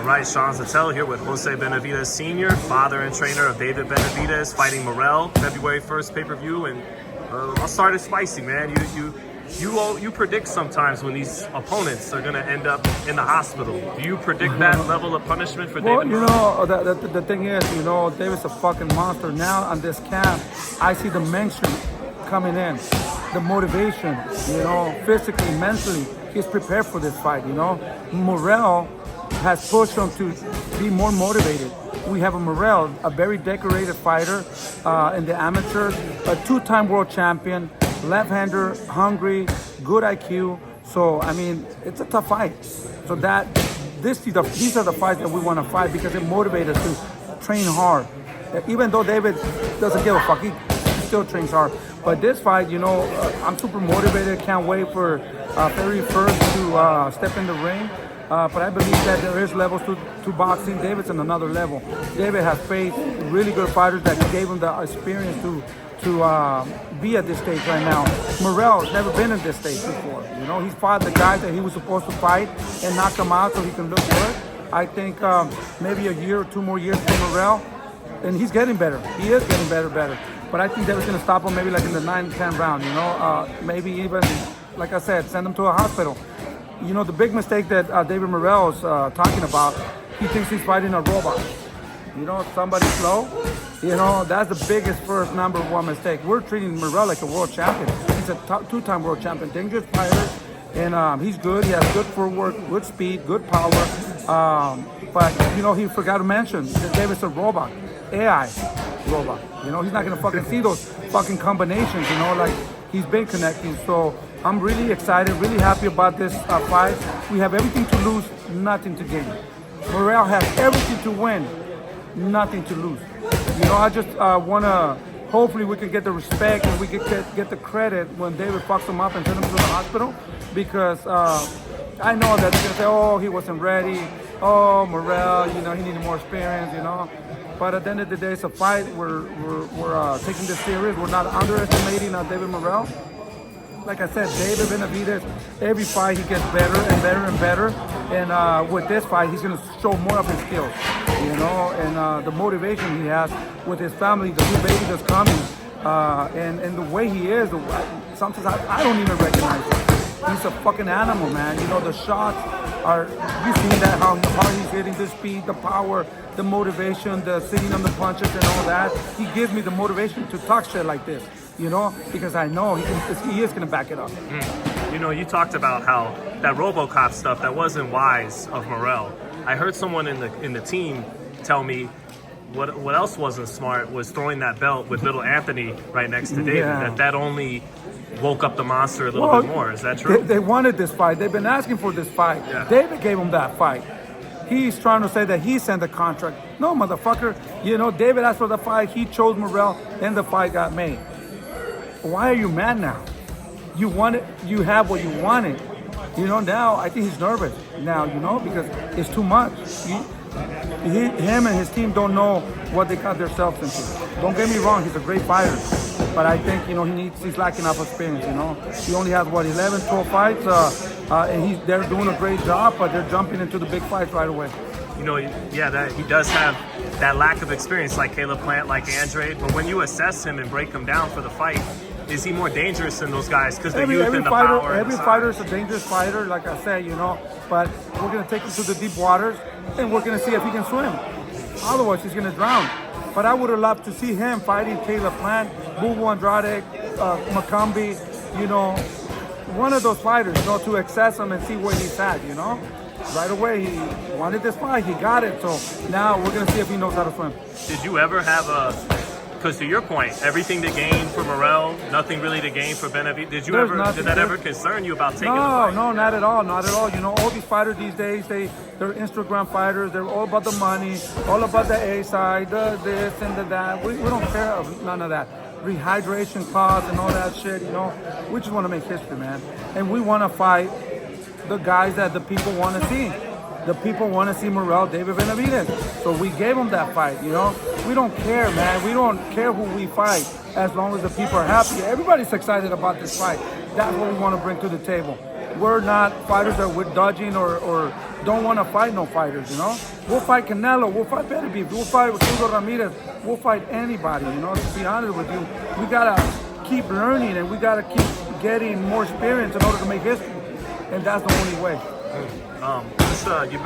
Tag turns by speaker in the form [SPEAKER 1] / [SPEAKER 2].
[SPEAKER 1] Right, Sean Zattel here with Jose Benavidez Sr., father and trainer of David Benavidez, fighting Morel, February 1st pay-per-view. And I'll start it spicy, man. You predict sometimes when these opponents are going to end up in the hospital. Do you predict that level of punishment for David?
[SPEAKER 2] Well, the thing is, David's a fucking monster. Now on this camp, I see the mention coming in, the motivation, physically, mentally. He's prepared for this fight, Morel has pushed him to be more motivated. We have a Morel, a very decorated fighter in the amateurs, a two-time world champion, left-hander, hungry, good IQ. So, I mean, it's a tough fight. So these are the fights that we want to fight because it motivates us to train hard. Even though David doesn't give a fuck, he still trains hard. But this fight, I'm super motivated. Can't wait for February 1st to step in the ring. But I believe that there is levels to boxing. David's on another level. David has faced really good fighters that gave him the experience to be at this stage right now. Morrell's never been in this stage before. He's fought the guys that he was supposed to fight and knock them out so he can look good. I think maybe a year or 2 more years for Morrell, and he's getting better. He is getting better. But I think David's going to stop him maybe like in the 9-10 round. Maybe even, like I said, send him to a hospital. The big mistake that David Morrell is talking about, he thinks he's fighting a robot. Somebody slow. That's the biggest first number one mistake. We're treating Morrell like a world champion. He's a 2-time world champion, dangerous fighter, and he's good. He has good footwork, good speed, good power. But he forgot to mention that David's a robot, AI robot. He's not gonna fucking see those fucking combinations. Like he's been connecting. So I'm really excited, really happy about this fight. We have everything to lose, nothing to gain. Morrell has everything to win, nothing to lose. I just want to, hopefully we can get the respect and we can get the credit when David fucks him up and send him to the hospital, because I know that they're going to say, oh, he wasn't ready. Oh, Morrell, he needed more experience, But at the end of the day, it's a fight. We're taking this serious. We're not underestimating David Morrell. Like I said, David Benavidez, every fight he gets better and better and better. And with this fight, he's going to show more of his skills, and the motivation he has with his family, the new baby that's coming, and the way he is. Sometimes I don't even recognize him. He's a fucking animal, man. The shots are, you see that, how hard he's hitting, the speed, the power, the motivation, the sitting on the punches and all that. He gives me the motivation to talk shit like this. Because I know he is going to back it up.
[SPEAKER 1] You talked about how that RoboCop stuff, that wasn't wise of Morrell. I heard someone in the team tell me what else wasn't smart was throwing that belt with little Anthony right next to David.
[SPEAKER 2] Yeah.
[SPEAKER 1] That only woke up the monster a little bit more. Is that true?
[SPEAKER 2] They wanted this fight. They've been asking for this fight.
[SPEAKER 1] Yeah.
[SPEAKER 2] David gave him that fight. He's trying to say that he sent the contract. No, motherfucker. David asked for the fight. He chose Morrell, and the fight got made. Why are you mad now? You want it. You have what you wanted. Now I think he's nervous now, because it's too much. Him and his team don't know what they got themselves into. Don't get me wrong, he's a great fighter. But I think, he's lacking enough experience, He only has, 11, 12 fights, and they're doing a great job, but they're jumping into the big fights right away.
[SPEAKER 1] That he does have that lack of experience, like Caleb Plant, like Andre. But when you assess him and break him down for the fight, is he more dangerous than those guys because the youth and the power?
[SPEAKER 2] Every fighter is a dangerous fighter, like I said, But we're gonna take him to the deep waters, and we're gonna see if he can swim. Otherwise, he's gonna drown. But I would have loved to see him fighting Caleb Plant, Bubu Andrade, Macombi, one of those fighters, to access him and see where he's at, Right away, he wanted this fight, he got it. So now we're going to see if he knows how to swim.
[SPEAKER 1] Did you ever have because to your point, everything to gain for Morrell, nothing really to gain for Benavidez. Did that ever concern you about taking the fight?
[SPEAKER 2] No, not at all, not at all. All these fighters these days, they're Instagram fighters. They're all about the money, all about the A side, the this and the that. We don't care of none of that. Rehydration costs and all that shit, We just want to make history, man. And we want to fight the guys that the people want to see. The people want to see Morrell, David Benavidez. So we gave them that fight, We don't care, man. We don't care who we fight as long as the people are happy. Everybody's excited about this fight. That's what we want to bring to the table. we're not fighters that we're dodging or don't want to fight no fighters, you know? We'll fight Canelo, we'll fight Benavidez, we'll fight Hugo Ramirez, we'll fight anybody, you know? To be honest with you, we gotta keep learning and we gotta keep getting more experience in order to make history. And that's the only way.
[SPEAKER 1] You